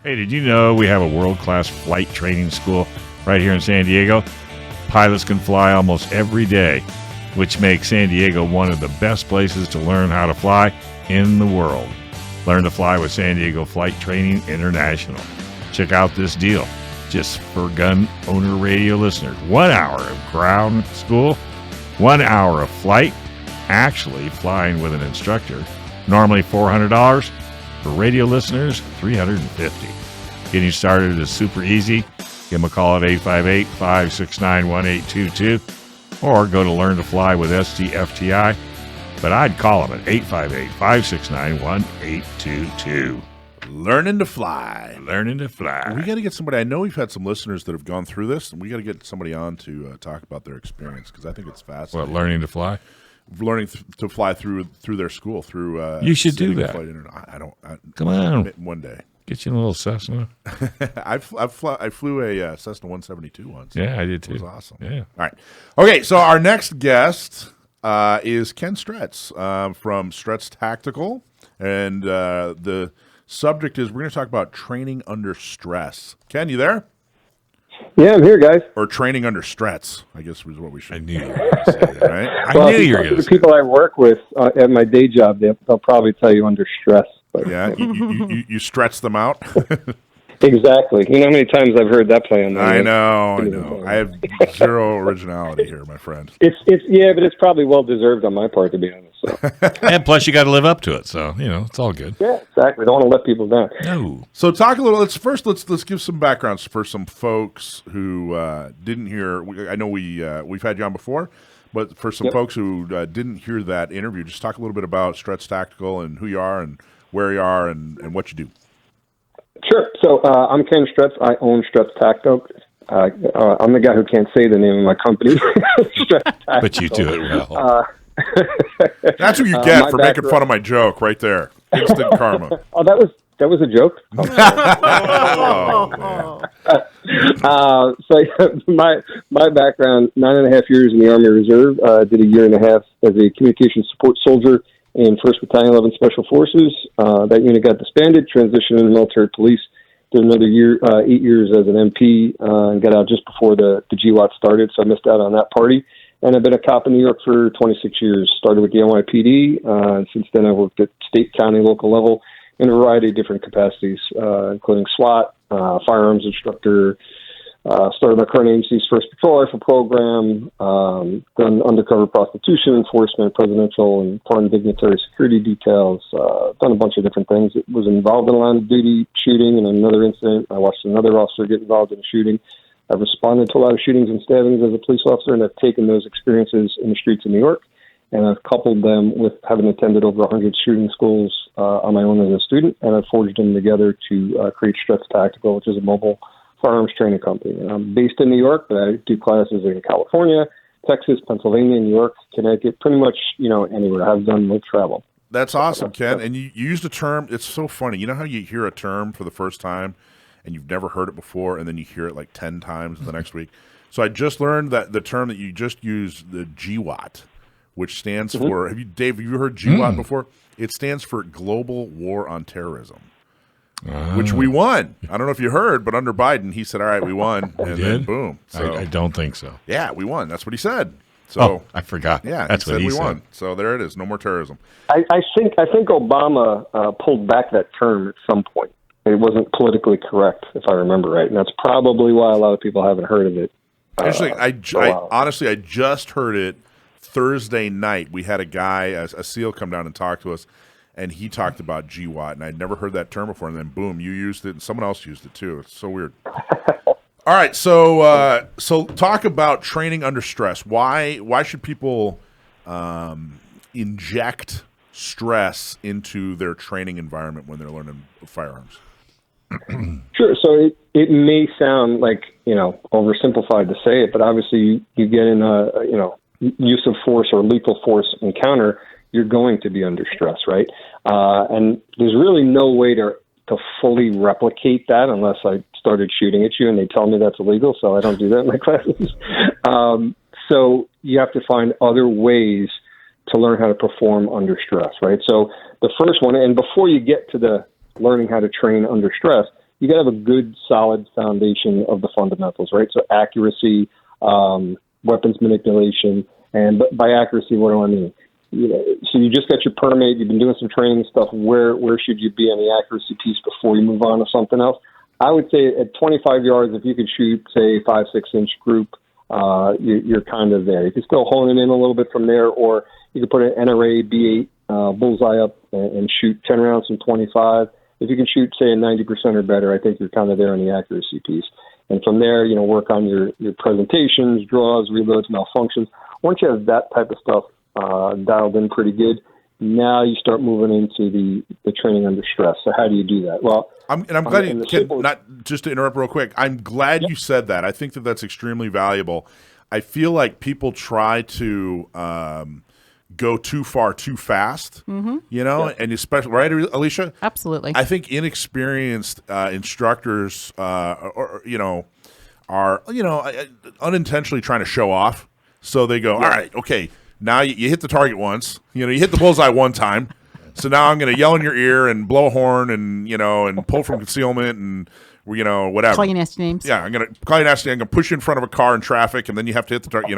Hey, did you know we have a world-class flight training school right here in San Diego? Pilots can fly almost every day, which makes San Diego one of the best places to learn how to fly in the world. Learn to fly with San Diego Flight Training International. Check out this deal. Just for Gun Owner Radio listeners, 1 hour of ground school, 1 hour of flight, actually flying with an instructor, normally $400. For radio listeners, $350. Getting started is super easy. Give them a call at 858-569-1822 or go to Learn to Fly with STFTI. But I'd call them at 858-569-1822. Learning to fly. Learning to fly. We got to get somebody. I know we've had some listeners that have gone through this, and we got to get somebody on to talk about their experience because I think it's fascinating. What, learning to fly? Learning to fly through their school through. You should do that. Come on, one day. Get you in a little Cessna. I flew a Cessna 172 once. Yeah, I did too. It was awesome. Yeah. All right. Okay, so our next guest is Ken Stretz from Stretz Tactical, and the subject is we're going to talk about training under stress. Ken, you there? Yeah, I'm here, guys. Or training under Stretz, I guess was what we should. I knew you were going to say that, right? I Well, knew you were going to the people I work with at my day job, they'll probably tell you under stress. But, yeah, you stretch them out. Exactly. You know how many times I've heard that play on that? I know. I have zero originality here, my friend. But it's probably well deserved on my part, to be honest. So. And plus, you got to live up to it, so it's all good. Yeah, exactly. Don't want to let people down. No. So talk a little. Let's give some backgrounds for some folks who didn't hear. I know we've had you on before, but for some folks who didn't hear that interview, just talk a little bit about Stretz Tactical and who you are and where you are and what you do. Sure. So I'm Ken Stretz. I own Stretz Tactical. I'm the guy who can't say the name of my company. Stretz Tactical. But you do it well. That's what you get for making fun of my joke right there. Instant karma. Oh, that was a joke? So my background, 9.5 years in the Army Reserve, did 1.5 years as a communications support soldier in 1st Battalion, 11th Special Forces. That unit got disbanded, transitioned into military police, did another 8 years as an MP, and got out just before the GWAT started, so I missed out on that party. And I've been a cop in New York for 26 years. Started with the NYPD, and since then I've worked at state, county, local level in a variety of different capacities, including SWAT, firearms instructor, started my current agency's first patrol rifle program, done undercover prostitution enforcement, presidential and foreign dignitary security details, done a bunch of different things. It was involved in a line of duty shooting and another incident. I watched another officer get involved in a shooting. I've responded to a lot of shootings and stabbings as a police officer, and I've taken those experiences in the streets of New York, and I've coupled them with having attended over 100 shooting schools on my own as a student, and I've forged them together to create Stretz Tactical, which is a mobile firearms training company. And I'm based in New York, but I do classes in California, Texas, Pennsylvania, New York, Connecticut, pretty much, anywhere. I've done most travel. That's awesome, Ken. And you used a term. It's so funny. You know how you hear a term for the first time and you've never heard it before, and then you hear it like 10 times the next week? So I just learned that the term that you just used, the GWAT, which stands for, have you heard GWAT before? It stands for Global War on Terrorism. Which we won. I don't know if you heard, but under Biden, he said, all right, we won. And then boom. So, I don't think so. Yeah, we won. That's what he said. So I forgot. Yeah, that's what he said. Won. So there it is. No more terrorism. I think Obama pulled back that term at some point. It wasn't politically correct, if I remember right. And that's probably why a lot of people haven't heard of it. Actually, I just heard it Thursday night. We had a guy, a SEAL, come down and talk to us. And he talked about GWAT, and I'd never heard that term before. And then, boom, you used it, and someone else used it too. It's so weird. All right, so talk about training under stress. Why should people inject stress into their training environment when they're learning firearms? Sure. So it may sound like oversimplified to say it, but obviously you get in a use of force or lethal force encounter. You're going to be under stress, right? And there's really no way to fully replicate that unless I started shooting at you and they tell me that's illegal, so I don't do that in my classes. So you have to find other ways to learn how to perform under stress, right? So the first one, and before you get to the learning how to train under stress, you got to have a good, solid foundation of the fundamentals, right? So accuracy, weapons manipulation, and by accuracy, what do I mean? So you just got your permit, you've been doing some training stuff. Where should you be on the accuracy piece before you move on to something else? I would say at 25 yards, if you could shoot, say, 5-6 inch group, you're kind of there. You can still hone it in a little bit from there, or you could put an NRA B8 bullseye up and shoot 10 rounds from 25. If you can shoot, say, a 90% or better, I think you're kind of there on the accuracy piece. And from there, work on your presentations, draws, reloads, malfunctions. Once you have that type of stuff dialed in pretty good, now you start moving into the training under stress. So how do you do that? Well, I'm glad you can, not just to interrupt real quick. I'm glad you said that. I think that's extremely valuable. I feel like people try to go too far too fast, and especially, right, Alicia? Absolutely. I think inexperienced instructors are unintentionally trying to show off. So they go, all right, okay, now you hit the target once. You hit the bullseye one time. So now I'm going to yell in your ear and blow a horn and pull from concealment and whatever. Call you nasty names. Yeah, I'm going to call you nasty. I'm going to push you in front of a car in traffic, and then you have to hit the target.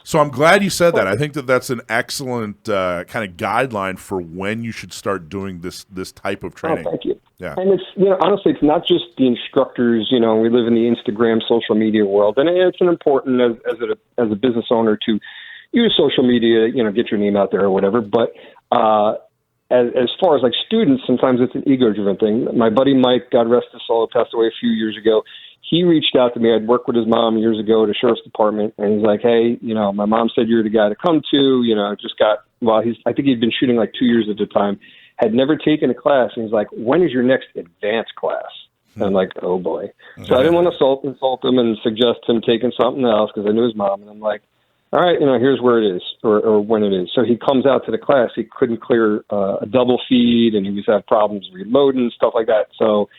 So I'm glad you said that. I think that's an excellent kind of guideline for when you should start doing this type of training. Oh, thank you. Yeah. And it's honestly, it's not just the instructors. We live in the Instagram social media world, and it's an important as a business owner to use social media. Get your name out there or whatever. But as far as like students, sometimes it's an ego-driven thing. My buddy Mike, God rest his soul, passed away a few years ago. He reached out to me. I'd worked with his mom years ago at a sheriff's department, and he's like, "Hey, my mom said you're the guy to come to. I think he'd been shooting like 2 years at the time, had never taken a class, and he's like, when is your next advanced class?" And I'm like, oh boy. So I didn't want to insult him and suggest him taking something else because I knew his mom, and I'm like, all right, here's where it is or when it is. So he comes out to the class. He couldn't clear a double feed, and he was having problems reloading, stuff like that. So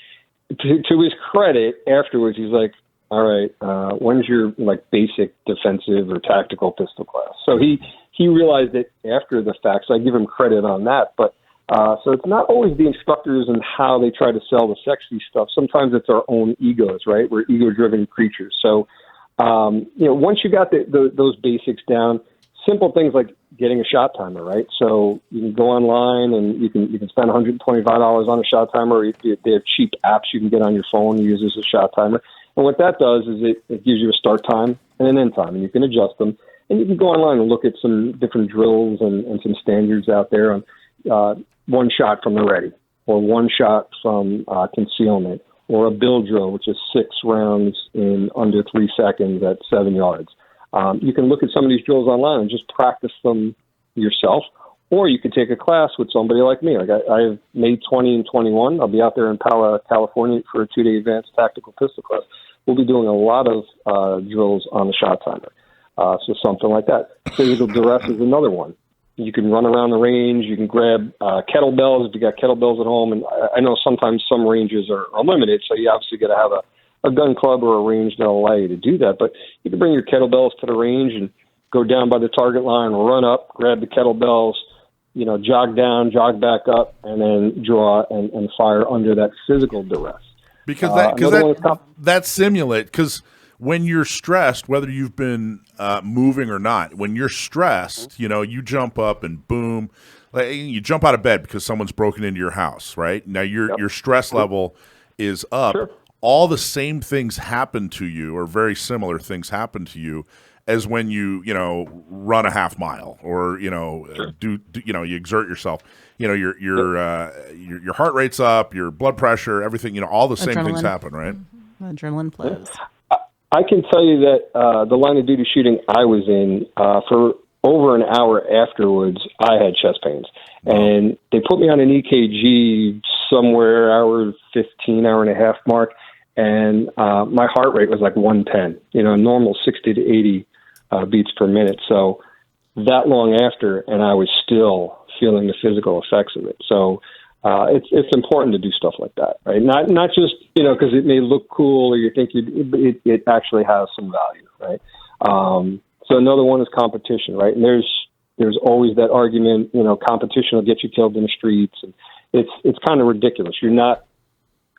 to his credit, afterwards, he's like, all right, when's your basic defensive or tactical pistol class? So he realized it after the fact. So I give him credit on that. But so it's not always the instructors and how they try to sell the sexy stuff. Sometimes it's our own egos, right? We're ego-driven creatures. So once you got those basics down, simple things like getting a shot timer, right? So you can go online and you can spend $125 on a shot timer. Or they have cheap apps you can get on your phone and use as a shot timer. And what that does is it gives you a start time and an end time, and you can adjust them. And you can go online and look at some different drills and some standards out there on one shot from the ready, or one shot from concealment, or a bill drill, which is 6 rounds in under 3 seconds at 7 yards. You can look at some of these drills online and just practice them yourself, or you could take a class with somebody like me. Like I have May 20 and 21. I'll be out there in Pala, California for a 2-day advanced tactical pistol class. We'll be doing a lot of drills on the shot timer. So something like that. Physical duress is another one. You can run around the range. You can grab kettlebells if you got kettlebells at home. And I know sometimes some ranges are limited, so you obviously got to have a gun club or a range that'll allow you to do that. But you can bring your kettlebells to the range and go down by the target line, run up, grab the kettlebells, jog down, jog back up, and then draw and fire under that physical duress. Because that simulate, because when you're stressed, whether you've been moving or not, when you're stressed, you jump up and boom, you jump out of bed because someone's broken into your house, right? Now your stress level is up. Sure. All the same things happen to you, or very similar things happen to you, as when you run a half mile or Sure. do you exert yourself. Your heart rate's up, your blood pressure, everything. All the same things happen, right? Mm-hmm. Adrenaline flows. I can tell you that the line of duty shooting I was in, for over an hour afterwards, I had chest pains. And they put me on an EKG somewhere hour 15, hour and a half mark, and my heart rate was like 110, normal 60 to 80 beats per minute. So that long after, and I was still feeling the physical effects of it. So it's important to do stuff like that, right? Not just because it may look cool or you think it actually has some value, right? So another one is competition, right? And there's always that argument, competition will get you killed in the streets, and it's kind of ridiculous. You're not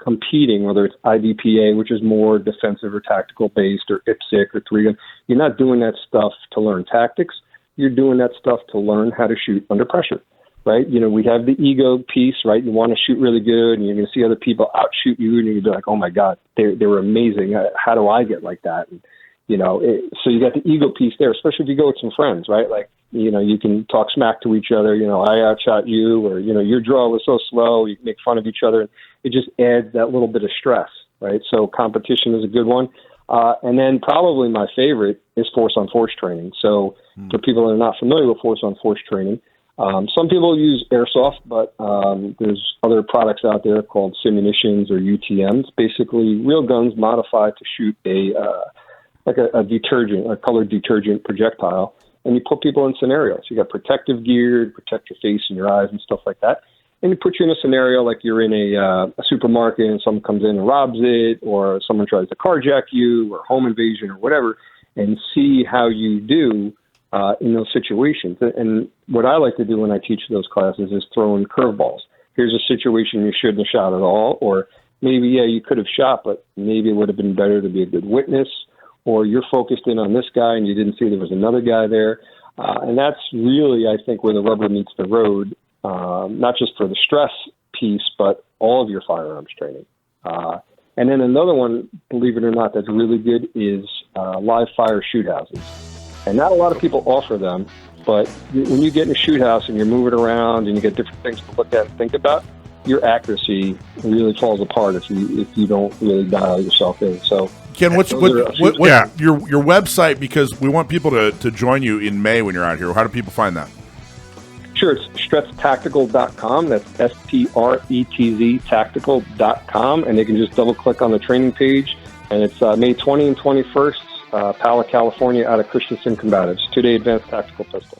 competing, whether it's IDPA, which is more defensive or tactical based, or IPSC or 3-gun, you're not doing that stuff to learn tactics. You're doing that stuff to learn how to shoot under pressure, right? You know, we have the ego piece, right? You want to shoot really good, and you're going to see other people outshoot you, and you're going to be like, oh my God, they were amazing. How do I get like that? And, you know, so you got the ego piece there, especially if you go with some friends, right? Like, you know, you can talk smack to each other, you know, I outshot you, or, you know, your draw was so slow, you can make fun of each other. It just adds that little bit of stress, right? So competition is a good one. And then probably my favorite is force-on-force training. So for people that are not familiar with force-on-force training, some people use airsoft, but there's other products out there called simunitions or UTMs, basically real guns modified to shoot a detergent, a colored detergent projectile, and you put people in scenarios. You got protective gear to protect your face and your eyes and stuff like that. And you put you in a scenario like you're in a supermarket and someone comes in and robs it, or someone tries to carjack you, or home invasion or whatever, and see how you do in those situations. And what I like to do when I teach those classes is throw in curveballs. Here's a situation you shouldn't have shot at all, or maybe, yeah, you could have shot, but maybe it would have been better to be a good witness, or you're focused in on this guy and you didn't see there was another guy there. And that's really, I think, where the rubber meets the road, not just for the stress piece, but all of your firearms training. And then another one, believe it or not, that's really good is live fire shoot houses. And not a lot of people offer them, but when you get in a shoot house and you're moving around and you get different things to look at and think about, your accuracy really falls apart if you don't really dial yourself in. So, Ken, what's your website? Because we want people to join you in May when you're out here. How do people find that? Sure, it's StretzTactical.com. That's STRETZ Tactical.com, and they can just double click on the training page. And it's May 20 and 21st, Pala, California, out of Christensen Combatives, 2-day advanced tactical pistol.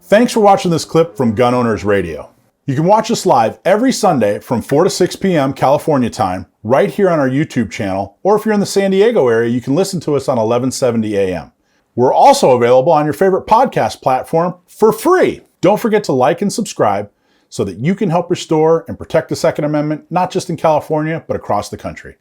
Thanks for watching this clip from Gun Owners Radio. You can watch us live every Sunday from 4 to 6 p.m. California time, right here on our YouTube channel, or if you're in the San Diego area, you can listen to us on 1170 a.m. We're also available on your favorite podcast platform for free. Don't forget to like and subscribe so that you can help restore and protect the Second Amendment, not just in California, but across the country.